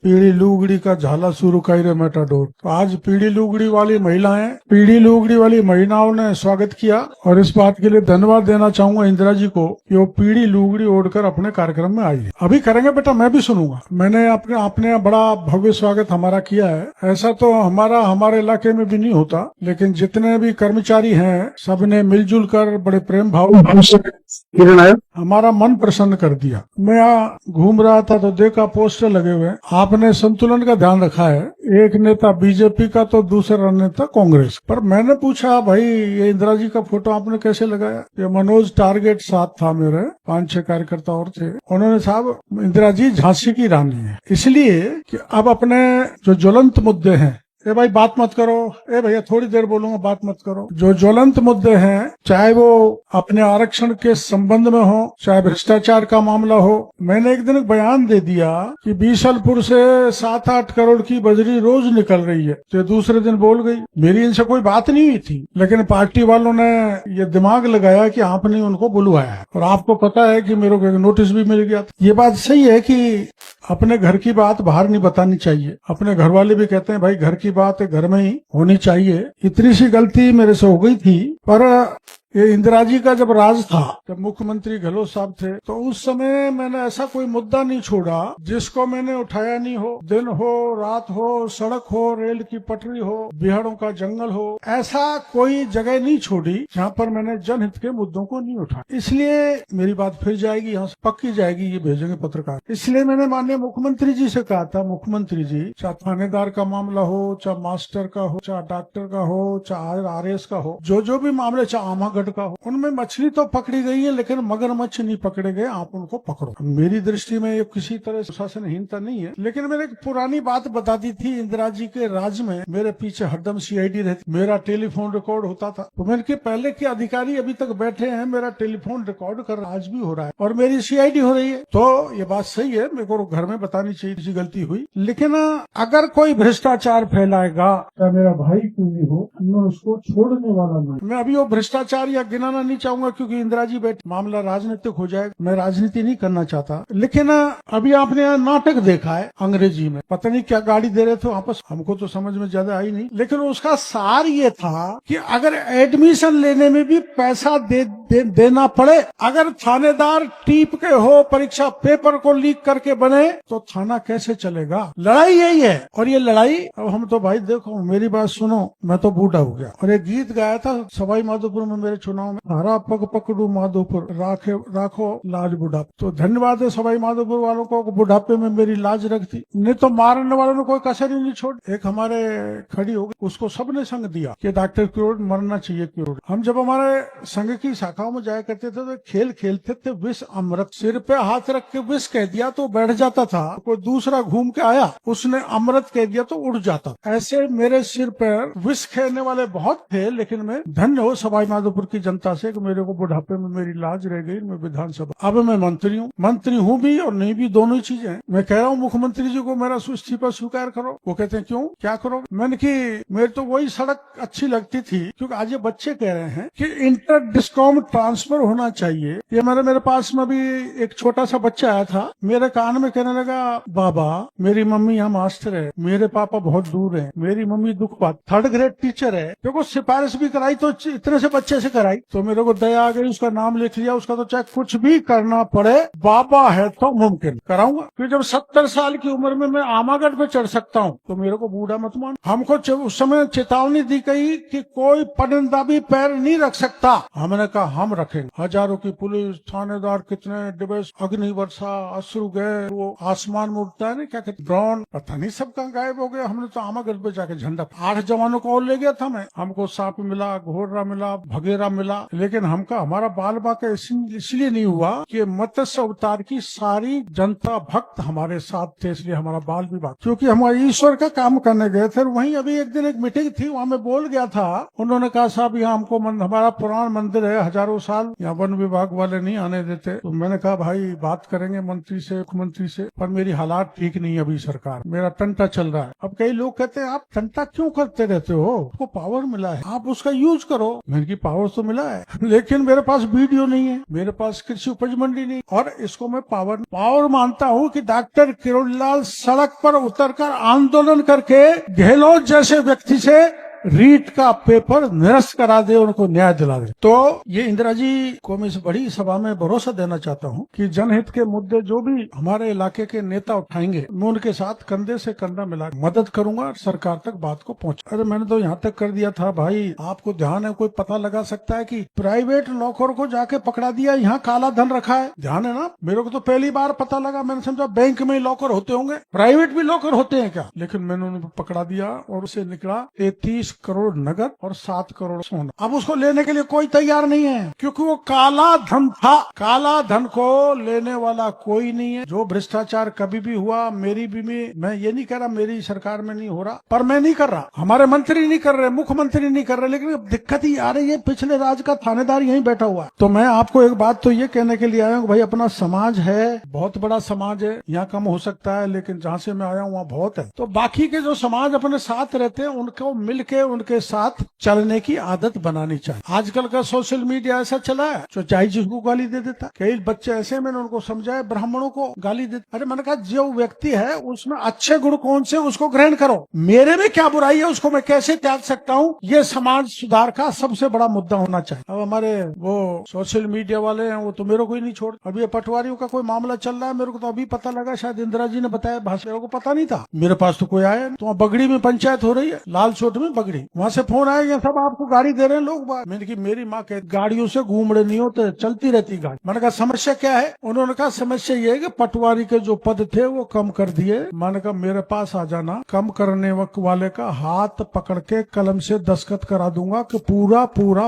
पीड़ी लुगड़ी का झाला शुरू कर रे मेटाडोर। तो आज पीड़ी लुगड़ी वाली महिलाओं ने स्वागत किया और इस बात के लिए धन्यवाद देना चाहूंगा इंदिरा जी को कि वो पीड़ी लुगड़ी ओढ़कर अपने कार्यक्रम में आई है। अभी करेंगे बेटा, मैं भी सुनूंगा। मैंने आपने बड़ा भव्य स्वागत हमारा किया है। ऐसा तो हमारे इलाके में भी नहीं होता, लेकिन जितने भी कर्मचारी हैं सबने मिलजुल कर बड़े प्रेम भाव से हमारा मन प्रसन्न कर दिया। मैं यहाँ घूम रहा था तो देखा पोस्टर लगे हुए। आपने संतुलन का ध्यान रखा है, एक नेता बीजेपी का तो दूसरा नेता कांग्रेस। पर मैंने पूछा भाई ये इंदिरा जी का फोटो आपने कैसे लगाया? ये मनोज टारगेट साथ था, मेरे 5-6 कार्यकर्ता और थे। उन्होंने साहब इंदिरा जी झांसी की रानी है, इसलिए कि अब अपने जो ज्वलंत मुद्दे हैं, ए भाई बात मत करो, ए भैया थोड़ी देर बोलूंगा, बात मत करो। जो ज्वलंत मुद्दे हैं, चाहे वो अपने आरक्षण के संबंध में हो, चाहे भ्रष्टाचार का मामला हो। मैंने एक दिन एक बयान दे दिया कि बीसलपुर से 7-8 करोड़ की बजरी रोज निकल रही है, तो दूसरे दिन बोल गई। मेरी इनसे कोई बात नहीं हुई थी, लेकिन पार्टी वालों ने ये दिमाग लगाया कि आपने उनको बुलवाया है, और आपको पता है कि मेरे को नोटिस भी मिल गया था। ये बात सही है कि अपने घर की बात बाहर नहीं बतानी चाहिए। अपने घर वाले भी कहते हैं भाई घर की बात घर में ही होनी चाहिए। इतनी सी गलती मेरे से हो गई थी। पर ये इंदिरा जी का जब राज था, जब मुख्यमंत्री गहलोत साहब थे, तो उस समय मैंने ऐसा कोई मुद्दा नहीं छोड़ा जिसको मैंने उठाया नहीं हो। दिन हो, रात हो, सड़क हो, रेल की पटरी हो, बिहाड़ों का जंगल हो, ऐसा कोई जगह नहीं छोड़ी जहाँ पर मैंने जनहित के मुद्दों को नहीं उठाया। इसलिए मेरी बात फिर जाएगी, यहाँ से पक्की जाएगी, ये भेजेंगे पत्रकार। इसलिए मैंने माननीय मुख्यमंत्री जी से कहा था, मुख्यमंत्री जी, चाहे थानेदार का मामला हो, चाहे मास्टर का हो, चाहे डॉक्टर का हो, चाहे RS का हो, जो भी मामले, चाहे आमागढ़ का हो, उनमें मछली तो पकड़ी गई है, लेकिन मगरमच्छ नहीं पकड़े गए। आप उनको पकड़ो। मेरी दृष्टि में ये किसी तरह प्रशासनहीनता नहीं है, लेकिन मैंने एक पुरानी बात बता दी थी। इंदिरा जी के राज में मेरे पीछे हरदम CID रहती, मेरा टेलीफोन रिकॉर्ड होता था। तो मैंने कि पहले के अधिकारी अभी तक बैठे हैं, मेरा टेलीफोन रिकॉर्ड कर आज भी हो रहा है और मेरी CID हो रही है। तो ये बात सही है, मेरे को घर में बतानी चाहिए किसी गलती हुई। लेकिन अगर कोई भ्रष्टाचार फैलाएगा, तो मेरा भाई क्यों नहीं हो, मैं उसको छोड़ने वाला नहीं। मैं अभी वो भ्रष्टाचार या गिनाना नहीं चाहूंगा, क्योंकि इंदिरा जी बैठे, मामला राजनीतिक हो जाएगा। मैं राजनीति नहीं करना चाहता। लेकिन अभी आपने यहाँ नाटक देखा है अंग्रेजी में, पता नहीं क्या गाड़ी दे रहे थे वापस, हमको तो समझ में ज्यादा आई नहीं। लेकिन उसका सार ये था कि अगर एडमिशन लेने में भी पैसा देना पड़े, अगर थानेदार टीप के हो, परीक्षा पेपर को लीक करके बने, तो थाना कैसे चलेगा? लड़ाई यही है। और ये लड़ाई, अब हम तो भाई देखो मेरी बात सुनो, मैं तो बूढ़ा हो गया। और एक गीत गाया था सवाई माधोपुर में मेरे चुनाव में, हरा पग पकड़ू माधोपुर, राखो लाज बुढ़ापा। तो धन्यवाद है सवाई माधोपुर वालों को, बुढ़ापे में मेरी लाज रखती, नहीं तो मारने वालों ने कोई कसर ही नहीं छोड़। एक हमारे खड़ी हो गई, उसको सबने संग दिया कि डॉक्टर किरोड़ मरना चाहिए किरोड़। हम जब हमारे संघ की शाखाओं में जाया करते थे तो खेल खेलते थे विष अमृत, सिर पे हाथ रख के विष कह दिया तो बैठ जाता था, कोई दूसरा घूम के आया उसने अमृत कह दिया तो उड़ जाता। ऐसे मेरे सिर पर विष खेलने वाले बहुत थे, लेकिन मैं धन्य हो सवाई माधोपुर की जनता से कि मेरे को बुढ़ापे में मेरी लाज रह गई। मैं विधानसभा, अब मैं मंत्री हूँ भी और नहीं भी, दोनों ही चीजें। मैं कह रहा हूँ मुख्यमंत्री जी को मेरा इस्तीफा स्वीकार करो। वो कहते हैं क्यों, क्या करो? मैंने कि मेरे तो वही सड़क अच्छी लगती थी, क्योंकि आज ये बच्चे कह रहे हैं कि इंटर डिस्कॉम ट्रांसफर होना चाहिए। ये मेरे पास में भी एक छोटा सा बच्चा आया था, मेरे कान में कहने लगा, बाबा मेरी मम्मी यहाँ मास्टर है, मेरे पापा बहुत दूर है, मेरी मम्मी दुख पात 3rd ग्रेड टीचर है। देखो सिफारिश भी कराई तो इतने से बच्चे से कराई, तो मेरे को दया आ गई, उसका नाम लिख लिया। उसका तो चाहे कुछ भी करना पड़े, बाबा है तो मुमकिन कराऊंगा। फिर जब 70 साल की उम्र में मैं आमागढ़ पे चढ़ सकता हूँ, तो मेरे को बूढ़ा मत मान। हमको उस समय चेतावनी दी गई कि कोई परिंदा भी पैर नहीं रख सकता। हमने कहा हम रखेंगे। हजारों की पुलिस, थानेदार, कितने दिवस, अग्नि वर्षा, अश्रु गए, वो आसमान में उड़ता है ना, क्या कहते, ड्रोन, पता नहीं सब कहाँ गायब हो गया। हमने तो आमागढ़ पे जाके झंडा 8 जवानों को और ले गया था मैं। हमको सांप मिला, घोड़ा मिला, भगेरा मिला, लेकिन हमका हमारा बाल बाका इसलिए नहीं हुआ कि मत्स्य अवतार की सारी जनता भक्त हमारे साथ थे, इसलिए हमारा बाल भी बाका, क्योंकि हम ईश्वर का काम करने गए थे। वहीं अभी एक दिन एक मीटिंग थी, वहाँ मैं बोल गया था। उन्होंने कहा साहब यहाँ हमको हमारा पुराना मंदिर है, हजारों साल, यहाँ वन विभाग वाले नहीं आने देते। तो मैंने कहा भाई बात करेंगे मंत्री से, मुख्यमंत्री से, पर मेरी हालात ठीक नहीं है अभी सरकार, मेरा टंटा चल रहा है। अब कई लोग कहते हैं आप टंटा क्यों करते रहते हो, आपको पावर मिला है, आप उसका यूज करो। मैंने की पावर तो मिला है, लेकिन मेरे पास वीडियो नहीं है, मेरे पास कृषि उपज मंडी नहीं। और इसको मैं पावर मानता हूँ कि डॉक्टर किरोड़ीलाल सड़क पर उतरकर आंदोलन करके गहलोत जैसे व्यक्ति से रीट का पेपर निरस्त करा दे, उनको न्याय दिला दे। तो ये इंदिरा जी को मैं इस बड़ी सभा में भरोसा देना चाहता हूँ कि जनहित के मुद्दे जो भी हमारे इलाके के नेता उठाएंगे, मैं उनके साथ कंधे से कंधा मिला मदद करूंगा और सरकार तक बात को पहुंच। अरे मैंने तो यहाँ तक कर दिया था भाई, आपको ध्यान है, कोई पता लगा सकता है कि प्राइवेट लॉकर को जाके पकड़ा दिया, यहाँ काला धन रखा है। ध्यान है ना, मेरे को तो पहली बार पता लगा, मैंने समझा बैंक में ही लॉकर होते होंगे, प्राइवेट भी लॉकर होते हैं क्या, लेकिन मैंने उनको पकड़ा दिया और उसे निकला 33 करोड़ नगद और 7 करोड़ सोना। अब उसको लेने के लिए कोई तैयार नहीं है, क्योंकि वो काला धन था। काला धन को लेने वाला कोई नहीं है। जो भ्रष्टाचार कभी भी हुआ, मेरी भी मैं ये नहीं कह रहा मेरी सरकार में नहीं हो रहा, पर मैं नहीं कर रहा, हमारे मंत्री नहीं कर रहे, मुख्यमंत्री नहीं कर रहे, लेकिन अब दिक्कत ही आ रही है, पिछले राज का थानेदार यहीं बैठा हुआ है। तो मैं आपको एक बात तो ये कहने के लिए आया हूँ, भाई अपना समाज है, बहुत बड़ा समाज है, यहाँ कम हो सकता है, लेकिन जहाँ से मैं आया हूँ वहाँ बहुत है। तो बाकी के जो समाज अपने साथ रहते हैं, उनको मिलके उनके साथ चलने की आदत बनानी चाहिए। आजकल का सोशल मीडिया ऐसा चला है, जो चाहे जिसको गाली दे देता। कई बच्चे ऐसे, मैंने उनको समझाया, ब्राह्मणों को गाली देते। अरे मैंने कहा जो व्यक्ति है उसमें अच्छे गुण कौन से, उसको ग्रहण करो। मेरे में क्या बुराई है, उसको मैं कैसे त्याग सकता हूँ, ये समाज सुधार का सबसे बड़ा मुद्दा होना चाहिए। अब हमारे वो सोशल मीडिया वाले हैं, वो तो मेरे को ही नहीं छोड़। अभी ये पटवारियों का कोई मामला चल रहा है, मेरे को तो अभी पता लगा, शायद इंदिरा जी ने बताया, भाषा मेरे को पता नहीं था, मेरे पास तो कोई आया नहीं। तो वहाँ बगड़ी में पंचायत हो रही है, लाल चोट में बगड़ी, वहाँ से फोन आया, ये सब आपको गाड़ी दे रहे हैं लोग। मैंने की मेरी माँ कह गाड़ियों से घूमड़े नहीं होते, चलती रहती गाड़ी। मैंने कहा समस्या क्या है, उन्होंने कहा समस्या ये है कि पटवारी के जो पद थे वो कम कर दिए। मैंने कहा मेरे पास आ जाना, कम करने वाले का हाथ पकड़ के कलम से दस्तखत करा दूंगा कि पूरा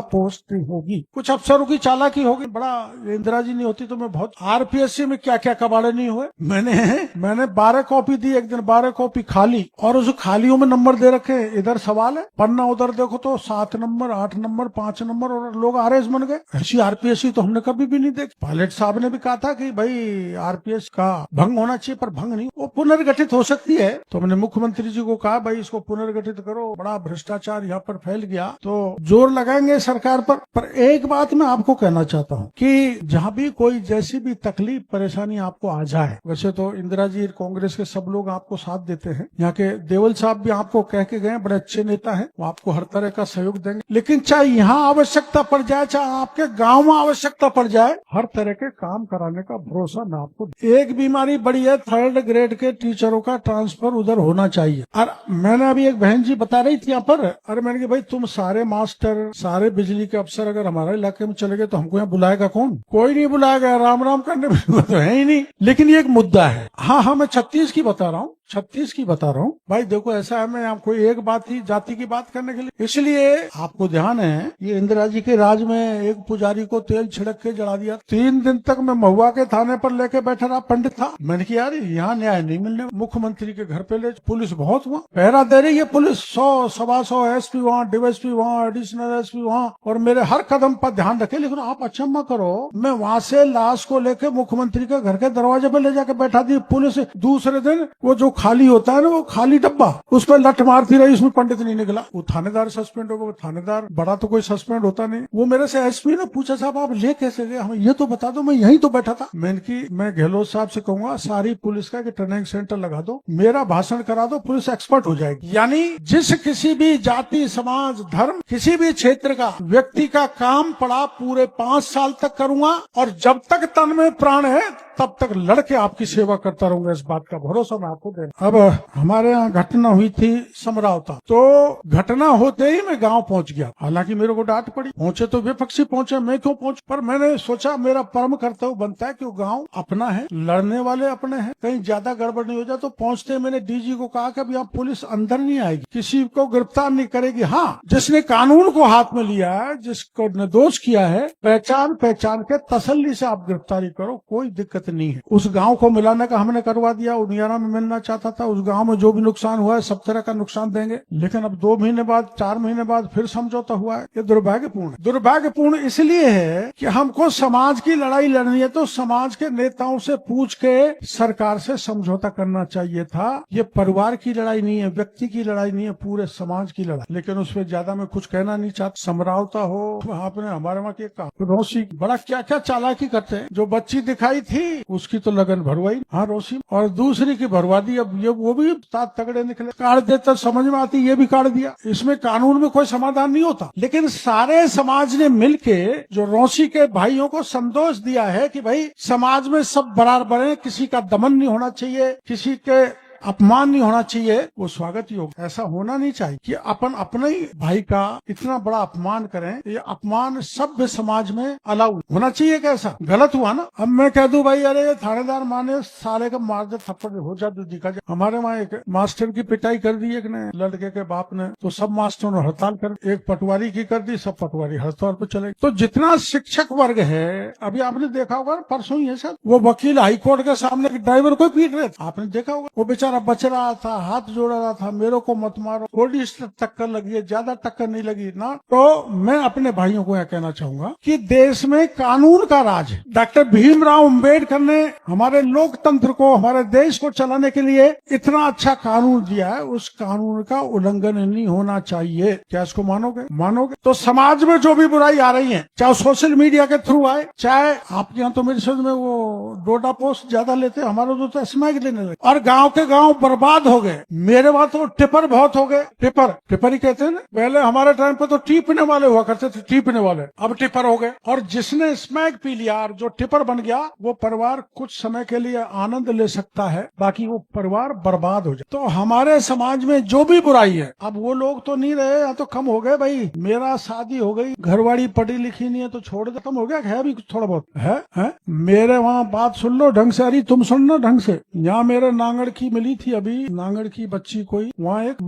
पोस्ट होगी। कुछ अफसरों की चालाकी होगी, बड़ा इंदिरा जी नहीं होती तो मैं बहुत, आरपीएससी में क्या क्या कबाड़े नहीं हुए। मैंने 12 कॉपी दी, एक दिन 12 कॉपी खाली, और उस खालियों में नंबर दे रखे। इधर सवाल है, पन्ना उधर देखो तो 7 नंबर, 8 नंबर, 5 नंबर, और लोग आरएस बन गए। ऐसी आरपीएससी तो हमने कभी भी नहीं देखी। पायलट साहब ने भी कहा था कि भाई आरपीएस का भंग होना चाहिए, पर भंग नहीं, वो पुनर्गठित हो सकती है। तो मैंने मुख्यमंत्री जी को कहा भाई इसको पुनर्गठित करो, बड़ा भ्रष्टाचार यहाँ पर फैल गया, तो जोर लगाएंगे सरकार पर एक बात मैं आपको कहना चाहता हूँ कि जहाँ भी कोई जैसी भी तकलीफ परेशानी आपको आ जाए, वैसे तो इंदिरा जी कांग्रेस के सब लोग आपको साथ देते हैं, यहाँ के देवल साहब भी आपको कह के गए, बड़े अच्छे नेता है, वो आपको हर तरह का सहयोग देंगे। लेकिन चाहे यहाँ आवश्यकता पड़ जाए, चाहे आपके गांव में आवश्यकता पड़ जाए, हर तरह के काम कराने का भरोसा मैं आपको। एक बीमारी बड़ी है, 3rd ग्रेड के टीचरों का ट्रांसफर उधर होना चाहिए। और मैंने अभी एक बहन जी बता रही थी यहाँ पर, अरे मैंने कहा भाई तुम सारे मास्टर, सारे बिजली के अफसर अगर हमारे इलाके में चले गए तो हमको यहाँ बुलाएगा कौन? कोई नहीं बुलाएगा, राम राम करने में तो है ही नहीं। लेकिन ये एक मुद्दा है। हाँ, मैं 36 की बता रहा हूँ, 36 की बता रहा हूँ भाई। देखो ऐसा है, मैं आपको एक बात ही जाति की बात करने के लिए, इसलिए आपको ध्यान है, ये इंदिरा जी के राज में एक पुजारी को तेल छिड़क के जला दिया। 3 दिन तक मैं महुआ के थाने पर लेके बैठा रहा, पंडित था। मैंने कहा यार यहाँ न्याय नहीं मिलने, मुख्यमंत्री के घर पे ले, पुलिस बहुत हुआ, पहरा दे रही है पुलिस, 100 सवा 100 एसपी वहाँ, डीएसपी वहाँ, एडिशनल एसपी वहाँ, और मेरे हर कदम पर ध्यान रखे। लेकिन आप अचंभा करो, मैं वहाँ से लाश को लेके मुख्यमंत्री के घर के दरवाजे पे ले जाके बैठा दी पुलिस। दूसरे दिन वो जो खाली होता है ना, वो खाली डब्बा, उस पर लठ मारती रही, उसमें पंडित नहीं निकला। वो थानेदार सस्पेंड हो गया। थानेदार बड़ा तो कोई सस्पेंड होता नहीं। वो मेरे से एसपी ने पूछा साहब आप ले कैसे गए, हमें ये तो बता दो, मैं यहीं तो बैठा था। मैं गहलोत साहब से कहूंगा सारी पुलिस का ट्रेनिंग सेंटर लगा दो, मेरा भाषण करा दो, पुलिस एक्सपर्ट हो जाएगी। यानी जिस किसी भी जाति, समाज, धर्म, किसी भी क्षेत्र का व्यक्ति का काम पड़ा पूरे 5 साल तक करूंगा, और जब तक तन में प्राण है तब तक लड़के आपकी सेवा करता रहूंगा। इस बात का भरोसा मैं आपको दे। अब हमारे यहाँ घटना हुई थी समरावता, तो घटना होते ही मैं गांव पहुंच गया। हालांकि मेरे को डांट पड़ी, पहुंचे तो विपक्षी पहुंचे, मैं क्यों पहुंच, पर मैंने सोचा मेरा परम कर्तव्य बनता है कि वो गांव अपना है, लड़ने वाले अपने हैं, कहीं ज्यादा गड़बड़ नहीं हो जाए। तो पहुंचते मैंने डीजी को कहा कि अब यहाँ पुलिस अंदर नहीं आएगी, किसी को गिरफ्तार नहीं करेगी। हाँ, जिसने कानून को हाथ में लिया है, जिसको निर्दोष किया है, पहचान के तसल्ली से आप गिरफ्तारी करो, कोई दिक्कत जरूरत नहीं है। उस गांव को मिलाने का हमने करवा दिया, उनियारा में मिलना चाहता था, उस गांव में जो भी नुकसान हुआ है सब तरह का नुकसान देंगे, लेकिन अब 2 महीने बाद 4 महीने बाद फिर समझौता हुआ है। ये दुर्भाग्यपूर्ण है। दुर्भाग्यपूर्ण इसलिए है कि हमको समाज की लड़ाई लड़नी है तो समाज के नेताओं से पूछ के सरकार से समझौता करना चाहिए था। ये परिवार की लड़ाई नहीं है, व्यक्ति की लड़ाई नहीं है, पूरे समाज की लड़ाई। लेकिन उसमें ज्यादा मैं कुछ कहना नहीं चाहता। समझौता हो, आपने हमारे वहाँ की कहा रोशी बड़ा क्या क्या चालाकी करते हैं। जो बच्ची दिखाई थी उसकी तो लगन भरवाई, हाँ रोशी, और दूसरी की भरवा दी। अब ये वो भी सात तगड़े निकले, काट देता समझ में आती, ये भी काट दिया। इसमें कानून में कोई समाधान नहीं होता, लेकिन सारे समाज ने मिलके जो रोशी के भाइयों को संतोष दिया है कि भाई समाज में सब बराबर हैं, किसी का दमन नहीं होना चाहिए, किसी के अपमान नहीं होना चाहिए, वो स्वागत योग्य। ऐसा होना नहीं चाहिए कि अपन अपने ही भाई का इतना बड़ा अपमान करें। ये अपमान सभ्य समाज में अलाउ होना चाहिए। कैसा गलत हुआ ना। अब मैं कह दूं भाई अरे थानेदार माने साले का मार दे, थप्पड़ हो जाए तो दिखा जाए। हमारे वहाँ एक मास्टर की पिटाई कर दी एक ने, लड़के के बाप ने, तो सब मास्टरों ने हड़ताल कर, एक पटवारी की कर दी, सब पटवारी हड़ताल पर चले। तो जितना शिक्षक वर्ग है, अभी आपने देखा होगा परसों ही है सर, वो वकील हाईकोर्ट के सामने ड्राइवर को पीट रहे थे, आपने देखा होगा। वो बेचारा बच रहा था, हाथ जोड़ रहा था, मेरे को मत मारो, थोड़ी टक्कर लगी है, ज्यादा टक्कर नहीं लगी ना। तो मैं अपने भाइयों को यह कहना चाहूंगा कि देश में कानून का राज है। डॉक्टर भीमराव अंबेडकर ने हमारे लोकतंत्र को, हमारे देश को चलाने के लिए इतना अच्छा कानून दिया है, उस कानून का उल्लंघन नहीं होना चाहिए। क्या इसको मानोगे? मानोगे तो समाज में जो भी बुराई आ रही है, चाहे सोशल मीडिया के थ्रू आए, चाहे आपके यहाँ तो मेरे समझ में वो डोडा पोस्ट ज्यादा लेते, हमारे तो स्मैक लेने लगे, और गाँव के गाँव बर्बाद हो गए। मेरे वहां तो टिपर बहुत हो गए। टिपर ही कहते हैं ना, पहले हमारे टाइम पे तो टीपने वाले हुआ करते थे, टीपने वाले, अब टिपर हो गए। और जिसने स्मैक पी लिया और जो टिपर बन गया, वो परिवार कुछ समय के लिए आनंद ले सकता है, बाकी वो परिवार बर्बाद हो जाए। तो हमारे समाज में जो भी बुराई है, अब वो लोग तो नहीं रहे या तो कम हो गए। भाई मेरा शादी हो गई, घरवाड़ी पढ़ी लिखी नहीं है तो छोड़ दे, कम हो गया है, अभी थोड़ा बहुत है? मेरे वहाँ बात सुन लो ढंग से, अरे तुम सुनना ढंग से। यहाँ मेरे नांगड़ की मिली थी अभी, नांगड़ की बच्ची कोई, वहाँ एक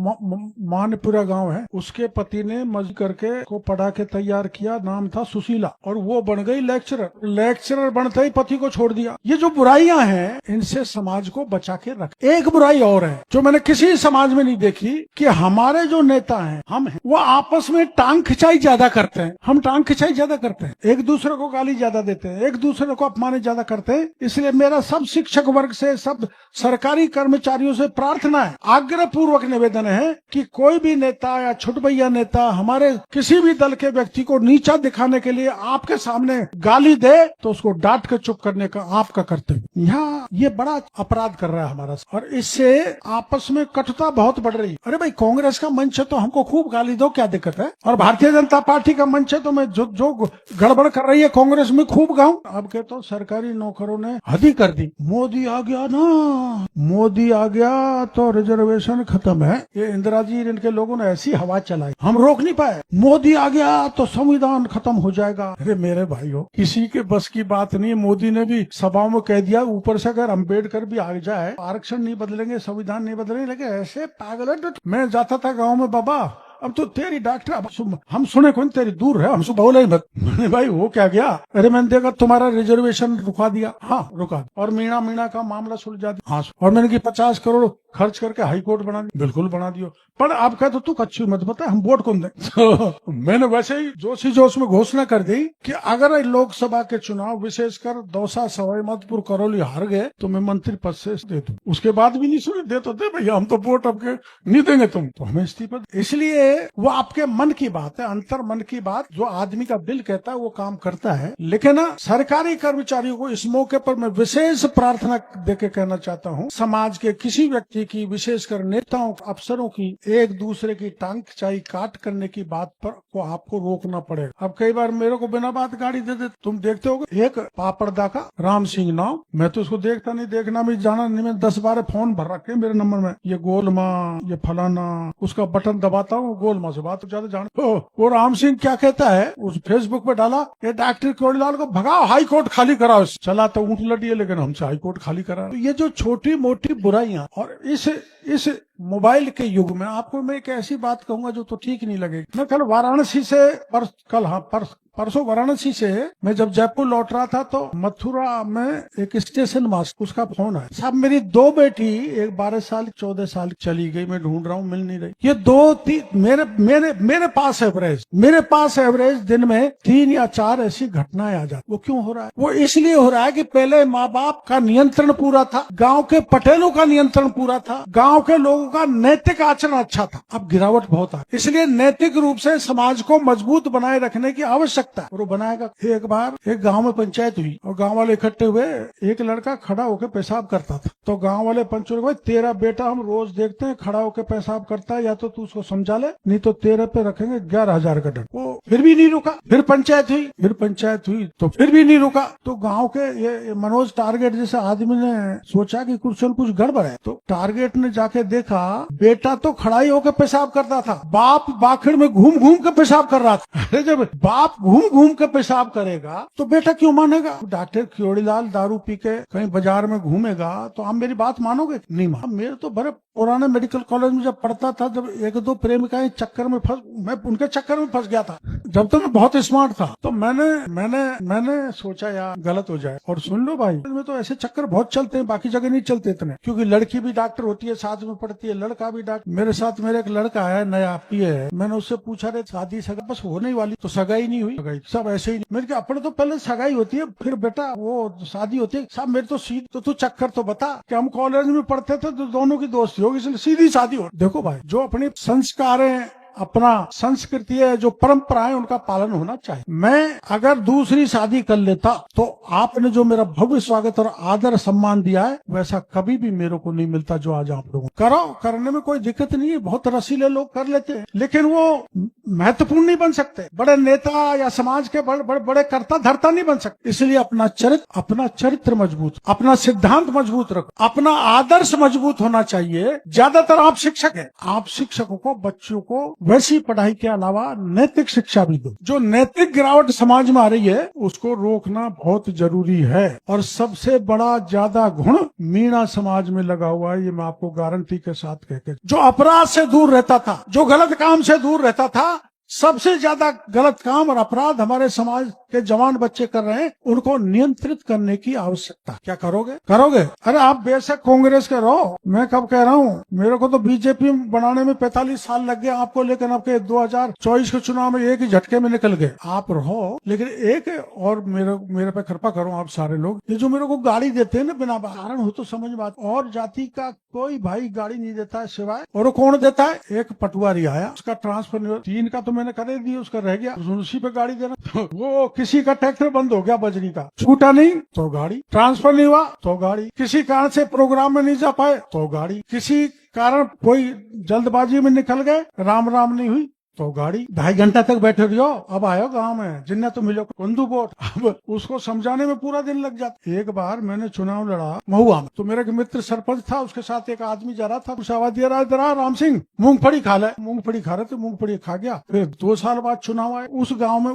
मानपुरा गांव है, उसके पति ने मजदूरी करके को पढ़ा के तैयार किया, नाम था सुशीला, और वो बन गई लेक्चरर बनते ही पति को छोड़ दिया। ये जो बुराइयां हैं, इनसे समाज को बचा के रख। एक बुराई और है जो मैंने किसी समाज में नहीं देखी, कि हमारे जो नेता हैं, हम हैं, वो आपस में टांग खिंचाई ज्यादा करते हैं। हम टांग खिंचाई ज्यादा करते हैं, एक दूसरे को गाली ज्यादा देते हैं, एक दूसरे को अपमान ज्यादा करते हैं। इसलिए मेरा सब शिक्षक वर्ग से, सब सरकारी कर्मचारियों से प्रार्थना है, आग्रह पूर्वक निवेदन है कि कोई भी नेता या छुटभैया नेता हमारे किसी भी दल के व्यक्ति को नीचा दिखाने के लिए आपके सामने गाली दे तो उसको डांट के चुप करने का आपका कर्तव्य। यहाँ ये बड़ा अपराध कर रहा है हमारा, और इससे आपस में कटुता बहुत बढ़ रही है। अरे भाई कांग्रेस का मंच है तो हमको खूब गाली दो, क्या दिक्कत है? और भारतीय जनता पार्टी का मंच है तो मैं जो गड़बड़ कर रही है कांग्रेस में खूब गाऊं। अब के तो सरकारी नौकरों ने हद ही कर दी। मोदी आ गया ना, मोदी आ गया तो रिजर्वेशन खत्म है। ये इंदिरा जी इनके लोगों ने ऐसी हवा चलाई, हम रोक नहीं पाए। मोदी आ गया तो संविधान खत्म हो जाएगा। अरे मेरे भाइयों, किसी के बस की बात नहीं। मोदी ने भी सभाओं में कह दिया, ऊपर से अगर अम्बेडकर भी आ जाए, आरक्षण नहीं बदलेंगे, संविधान नहीं बदलेंगे। लेकिन ऐसे पागल है। मैं जाता था गाँव में, बाबा अब तो तेरी डॉक्टर, अब हम सुने कौन, तेरी दूर है, हमसे बोला ही मत। मैंने भाई वो क्या गया? अरे मैंने देखा तुम्हारा रिजर्वेशन रुका दिया। हाँ रुका। और मीणा का मामला सुलझा दिया। हाँ। और मैंने की 50 करोड़ खर्च करके हाई कोर्ट बना दी। बिल्कुल बना दियो, पर आप कहते तो तू कच्ची मत बता, हम वोट कौन दें। तो मैंने वैसे ही जोश में घोषणा कर दी कि अगर लोकसभा के चुनाव विशेषकर दौसा, सवाई माधोपुर, करौली हार गए तो मैं मंत्री पद से दे दूं। उसके बाद भी नहीं सुने, दे तो दे भैया, हम तो वोट आपके नहीं देंगे, तुम तो हमें इस्तीफा। इसलिए वो आपके मन की बात है, अंतर मन की बात, जो आदमी का दिल कहता है वो काम करता है। लेकिन सरकारी कर्मचारियों को इस मौके पर मैं विशेष प्रार्थना देके कहना चाहता हूँ, समाज के किसी व्यक्ति की, विशेषकर नेताओं, अफसरों की एक दूसरे की टांग खिंचाई काट करने की बात पर को आपको रोकना पड़ेगा। अब कई बार मेरे को बिना बात गाड़ी दे देते, तुम देखते हो एक पापड़दा का राम सिंह नाम, मैं तो उसको देखता नहीं, देखना भी जाना नहीं, मैं 10-12 फोन भर रखे मेरे नंबर में, ये गोल माँ, ये फलाना, उसका बटन दबाता हूँ, गोल माँ से बात ज्यादा जान। वो राम सिंह क्या कहता है, उस फेसबुक पे डाला, ये डॉक्टर कोड़ीलाल को भगाओ, हाई कोर्ट खाली कराओ। चला तो ऊँट लड़ी है, लेकिन हमसे हाई कोर्ट खाली करा। तो ये जो छोटी मोटी बुराइयां, और इस मोबाइल के युग में आपको मैं एक ऐसी बात कहूंगा जो तो ठीक नहीं लगेगी। मैं कल वाराणसी से परसों वाराणसी से मैं जब जयपुर लौट रहा था तो मथुरा में एक स्टेशन मास्टर, उसका फोन आया, साहब मेरी 2 बेटी, एक 12 साल 14 साल चली गई, मैं ढूंढ रहा हूँ मिल नहीं रही। ये 2-3 मेरे पास एवरेज दिन में 3 या 4 ऐसी घटनाएं आ जाती। वो क्यों हो रहा है? वो इसलिए हो रहा है कि पहले माँ बाप का नियंत्रण पूरा था, गाँव के पटेलों का नियंत्रण पूरा था, गाँव के लोगों का नैतिक आचरण अच्छा था। अब गिरावट बहुत है, इसलिए नैतिक रूप से समाज को मजबूत बनाए रखने की आवश्यकता है, और वो बनाएगा। एक बार एक गांव में पंचायत हुई और गांव वाले इकट्ठे हुए, एक लड़का खड़ा होकर पेशाब करता था, तो गांव वाले पंच ने, भाई तेरा बेटा हम रोज देखते हैं खड़ा होकर पेशाब करता है, या तो तू उसको समझा ले, नहीं तो तेरे पे रखेंगे 11,000 का दंड। वो फिर भी नहीं रुका, फिर पंचायत हुई तो फिर भी नहीं रुका। तो गाँव के ये मनोज टारगेट जैसे आदमी ने सोचा कि कुछ न कुछ गड़बड़ है, तो टारगेट ने जाके देखा, बेटा तो खड़ा ही होकर पेशाब करता था, बाप बाखिड़ में घूम घूम के पेशाब कर रहा था। अरे जब बाप घूम घूम के पेशाब करेगा तो बेटा क्यों मानेगा? डॉक्टर क्योड़ीलाल दारू पी के कहीं बाजार में घूमेगा तो आप मेरी बात मानोगे? नहीं मान। मेरे तो बड़े पुराने मेडिकल कॉलेज में जब पढ़ता था, जब 1-2 प्रेमिकाएं चक्कर में मैं उनके चक्कर में फंस गया था, जब तक मैं बहुत स्मार्ट था, तो मैंने सोचा यार गलत हो जाए। और सुन लो भाई, में तो ऐसे चक्कर बहुत चलते हैं, बाकी जगह नहीं चलते इतने, क्योंकि लड़की भी डॉक्टर होती है, साथ में पढ़ती है, लड़का भी डॉक्टर। मेरे साथ मेरा एक लड़का है, नया पीए है, मैंने उससे पूछा रे शादी सगा बस होने वाली, तो सगाई नहीं हुई, सब ऐसे ही। मैंने कहा अपने तो पहले सगाई होती है, फिर बेटा वो शादी होती है। साहब मेरे तो सीधी, तो तू चक्कर तो बता कि हम कॉलेज में पढ़ते थे तो दोनों की दोस्ती होगी, इसलिए सीधी शादी हो। देखो भाई, जो अपनी संस्कार है, अपना संस्कृति है, जो परंपरा है, उनका पालन होना चाहिए। मैं अगर दूसरी शादी कर लेता तो आपने जो मेरा भव्य स्वागत और आदर सम्मान दिया है, वैसा कभी भी मेरे को नहीं मिलता जो आज आप लोगों करो। करने में कोई दिक्कत नहीं है, बहुत रसीले लोग कर लेते हैं, लेकिन वो महत्वपूर्ण नहीं बन सकते, बड़े नेता या समाज के बड़े कर्ता धर्ता नहीं बन सकते। इसलिए अपना चरित्र मजबूत, अपना सिद्धांत मजबूत रखो, अपना आदर्श मजबूत होना चाहिए। ज्यादातर आप शिक्षक है, आप शिक्षकों को, बच्चों को वैसी पढ़ाई के अलावा नैतिक शिक्षा भी दो। जो नैतिक गिरावट समाज में आ रही है उसको रोकना बहुत जरूरी है। और सबसे बड़ा ज्यादा घुण मीणा समाज में लगा हुआ है, ये मैं आपको गारंटी के साथ कहकर। जो अपराध से दूर रहता था, जो गलत काम से दूर रहता था, सबसे ज्यादा गलत काम और अपराध हमारे समाज के जवान बच्चे कर रहे हैं, उनको नियंत्रित करने की आवश्यकता। क्या करोगे? अरे आप बेशक कांग्रेस के रहो, मैं कब कह रहा हूँ, मेरे को तो बीजेपी बनाने में 45 साल लग गए आपको, लेकिन आपके 2024 के चुनाव में एक ही झटके में निकल गए। आप रहो, लेकिन एक और मेरे पे कृपा करो आप सारे लोग, ये जो मेरे को गाड़ी देते हैं ना बिना कारण हो तो समझ बात, और जाति का कोई भाई गाड़ी नहीं देता है सिवाय, और वो कौन देता है? एक पटवारी आया, उसका ट्रांसफर 3 का तो मैंने करे दी, उसका रह गया, उसी पे गाड़ी देना। वो किसी का ट्रैक्टर बंद हो गया बजरी का, छूटा नहीं तो गाड़ी, ट्रांसफर नहीं हुआ तो गाड़ी, किसी कारण से प्रोग्राम में नहीं जा पाए तो गाड़ी, किसी कारण कोई जल्दबाजी में निकल गए, राम नहीं हुई तो गाड़ी, 2.5 घंटा तक बैठे रहो, अब आयो गांव में जिन्ना तो मिलो कुंदू वोट। अब उसको समझाने में पूरा दिन लग जाता। एक बार मैंने चुनाव लड़ा महुआ में, तो मेरा एक मित्र सरपंच था, उसके साथ एक आदमी जा रहा था, कुछ आवाज दे रहा राम सिंह मूंगफली खा ले, मूंगफली खा रहे थे, मूंगफली खा गया। फिर 2 साल बाद चुनाव आए उस गाँव में,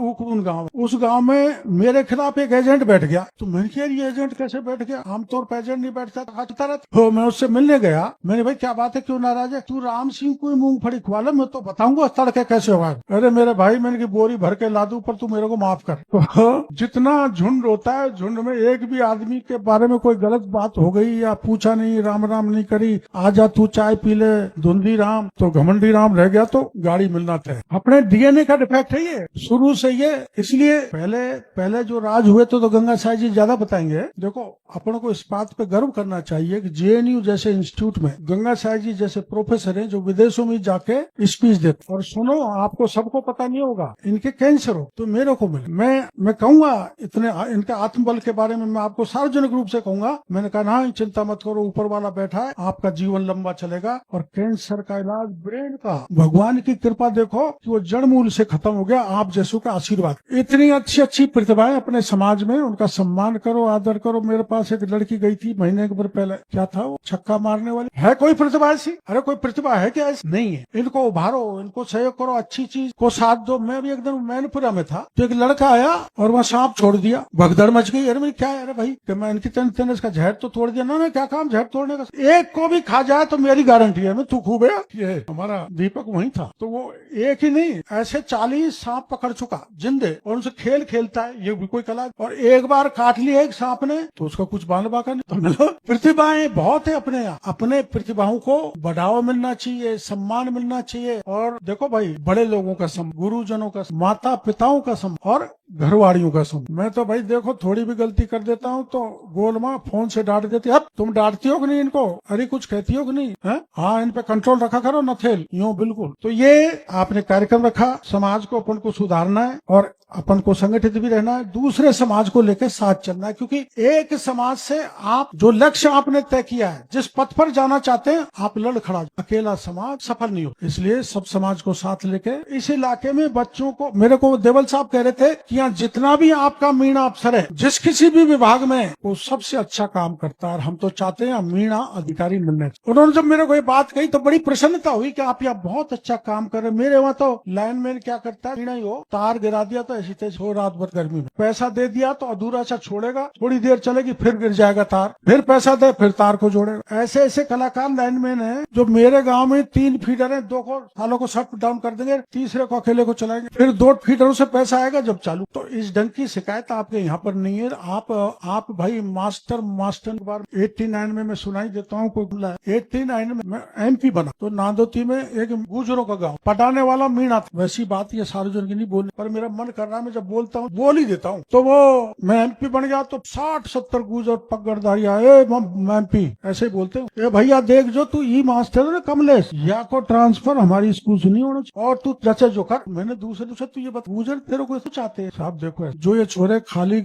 उस गाँव में मेरे खिलाफ एक एजेंट बैठ गया। तो मैंने कहा ये एजेंट कैसे बैठ गया, आमतौर पर एजेंट नहीं बैठता, हटता रहता। तो मैं उससे मिलने गया, मैंने भाई क्या बात है, क्यों नाराज है? तू राम सिंह को मूंगफली खवा ले, मैं तो बताऊंगा तड़के कैसे होगा। अरे मेरे भाई, मैंने की बोरी भर के ला दूं, पर तू मेरे को माफ कर। तो जितना झुंड होता है, झुंड में एक भी आदमी के बारे में कोई गलत बात हो गई या पूछा नहीं, राम नहीं करी, आजा तू चाय पी ले, धुंधी राम, तो घमंडी राम रह गया तो गाड़ी मिलना तय। अपने डीएनए का डिफेक्ट है ये, शुरू से ये। इसलिए पहले जो राज हुए तो गंगा साहब जी ज्यादा बताएंगे। देखो अपन को इस बात पे गर्व करना चाहिए कि जेएनयू जैसे इंस्टीट्यूट में गंगा साहब जी जैसे प्रोफेसर हैं, जो विदेशों में जाके स्पीच देते। और सुनो, आपको सबको पता नहीं होगा, इनके कैंसर हो तो मेरे को मिले। मैं कहूंगा इतने इनके आत्मबल के बारे में मैं आपको सार्वजनिक रूप से कहूंगा। मैंने कहा ना, चिंता मत करो, ऊपर वाला बैठा है, आपका जीवन लंबा चलेगा। और कैंसर का इलाज ब्रेन का, भगवान की कृपा देखो कि वो जड़ मूल से खत्म हो गया, आप जैसों का आशीर्वाद। इतनी अच्छी प्रतिभाएं अपने समाज में, उनका सम्मान करो, आदर करो। मेरे पास एक लड़की गई थी महीने के पहले, क्या था वो, छक्का मारने वाली है। कोई प्रतिभा ऐसी? अरे कोई प्रतिभा है क्या ऐसी? नहीं है। इनको उभारो, इनको सहयोग करो। करो, अच्छी चीज को साथ दो। मैं भी एकदम मैनपुरा में था तो एक लड़का आया और वहाँ सांप छोड़ दिया, भगदड़ मच गई। अरे क्या है, अरे भाई कि मैं इनकी तन इसका जहर तो तोड़ दिया ना, क्या काम जहर तोड़ने का, एक को भी खा जाए तो मेरी गारंटी है मैं तू खूब है। ये हमारा दीपक वहीं था, तो वो एक ही नहीं ऐसे 40 सांप पकड़ चुका जिंदे, और उनसे खेल खेलता है, ये भी कोई कला। और एक बार काट लिया एक सांप ने तो उसका कुछ बाल बाका नहीं। तो प्रतिभाएं बहुत है अपने यहाँ, अपने प्रतिभाओं को बढ़ावा मिलना चाहिए, सम्मान मिलना चाहिए। और देखो भाई, बड़े लोगों का सम्मान, गुरुजनों का, माता पिताओं का सम्मान और घरवाड़ियों का सम्मान। मैं तो भाई देखो थोड़ी भी गलती कर देता हूँ तो गोल माँ फोन से डांट देती है, अब तुम डांटती हो कि नहीं इनको, अरे कुछ कहती हो कि नहीं है, हाँ इन पे कंट्रोल रखा करो नथेल, यूं बिल्कुल। तो ये आपने कार्यक्रम रखा, समाज को अपन को सुधारना है और अपन को संगठित भी रहना है, दूसरे समाज को लेकर साथ चलना है, क्योंकि एक समाज से आप जो लक्ष्य आपने तय किया है, जिस पथ पर जाना चाहते हैं, आप लड़ खड़ा, अकेला समाज सफल नहीं हो। इसलिए सब समाज को साथ लेके इस इलाके में बच्चों को, मेरे को देवल साहब कह रहे थे कि यहाँ जितना भी आपका मीणा अफसर है जिस किसी भी विभाग में, वो सबसे अच्छा काम करता है। हम तो चाहते हैं मीणा अधिकारी मिलने। उन्होंने जब मेरे को ये बात कही तो बड़ी प्रसन्नता हुई कि आप यहाँ बहुत अच्छा काम कर रहे हैं। मेरे वहाँ तो लाइनमैन क्या करता है, मीणा ही हो, तार गिरा दिया तो ऐसी तेज हो, रात भर गर्मी में पैसा दे दिया तो अधूरा सा छोड़ेगा, थोड़ी देर चलेगी फिर गिर जाएगा तार, फिर पैसा दे फिर तार को जोड़ेगा। ऐसे ऐसे कलाकार लाइनमैन है जो मेरे गांव में 3 फीडर है, 2 को सालों को शट डाउन कर देंगे, तीसरे को अकेले को चलाएंगे, फिर 2 फीडरों से पैसा आएगा जब चालू। तो इस ढंग की शिकायत आपके यहाँ पर नहीं है। आप भाई मास्टर बार 89 में मैं सुनाई देता हूँ, कोई बोला 89 में मैं MP बना तो नांदोती में एक गुजरों का गाँव पटाने वाला मीणा था। वैसी बात ये सार्वजनिक नहीं बोलने पर मेरा मन कर रहा है, मैं जब बोलता हूँ बोल ही देता हूँ। तो वो मैं MP बन गया तो 60-70 गुजर पगड़दारी आए, MP ऐसे बोलते हैं, भैया देख जो तू ई मास्टर है कमलेश, या को ट्रांसफर हमारी स्कूल से नहीं होना चाहिए और तू जैसे जो कर। मैंने दूसरे तू ये बता गुजर तेरे को चाहते हैं साहब, देखो जो ये छोरे खाली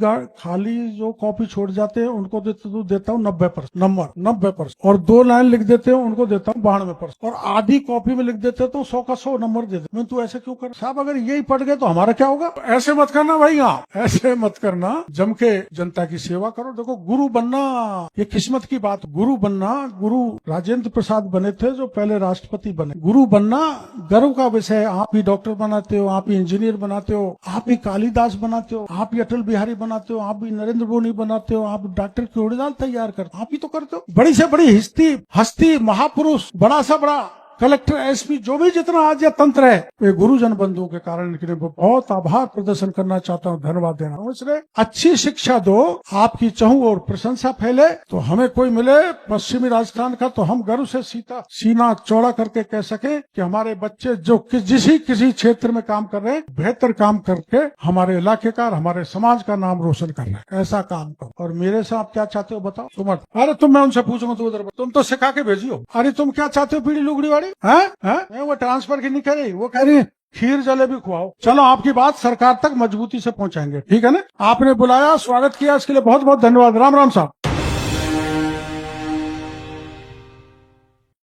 जो कॉपी छोड़ जाते हैं उनको देता हूँ 90% और 2 लाइन लिख देते हैं उनको देता हूँ 92%, और आधी कॉपी में लिख देते तो 100 का 100 नंबर दे देते। तू ऐसे क्यों कर साहब, अगर यही पढ़ गए तो हमारा क्या होगा। ऐसे मत करना भाई, आप ऐसे मत करना, जम के जनता की सेवा करो। देखो गुरु बनना ये किस्मत की बात, गुरु बनना, गुरु राजेंद्र प्रसाद बने थे जो पहले राष्ट्रपति बने। गुरु बनना गर्व का विषय है। आप ही डॉक्टर बनाते हो, आप ही इंजीनियर बनाते हो, आप ही कालिदास बनाते हो, आप ही अटल बिहारी बनाते हो, आप भी नरेंद्र मोदी बनाते हो, आप डॉक्टर क्योड़ीलाल तैयार करते हो, आप ही तो करते हो। बड़ी से बड़ी हस्ती महापुरुष, बड़ा सा बड़ा कलेक्टर, SP जो भी जितना आज यह तंत्र है, वे गुरुजन बंधुओं के कारण इनके बहुत आभार प्रदर्शन करना चाहता हूँ, धन्यवाद देना हूँ। इसलिए अच्छी शिक्षा दो, आपकी चाहूं और प्रशंसा फैले तो हमें कोई मिले पश्चिमी राजस्थान का तो हम गर्व से सीना चौड़ा करके कह सके कि हमारे बच्चे जो किसी क्षेत्र में काम कर रहे हैं, बेहतर काम करके हमारे इलाके का, हमारे समाज का नाम रोशन कर रहे हैं। ऐसा काम करो। और मेरे से आप क्या चाहते हो बताओ। तुम अरे तुम, मैं उनसे पूछूंगा तो उधर तुम तो सिखा के भेजियो। अरे तुम क्या चाहते हो पीढ़ी लुगड़ी वाली, वो ट्रांसफर की नहीं कह रही, वो कह रही है खीर जलेबी खुआओ। चलो आपकी बात सरकार तक मजबूती से पहुंचाएंगे, ठीक है ना। आपने बुलाया, स्वागत किया, इसके लिए बहुत बहुत धन्यवाद। राम राम साहब।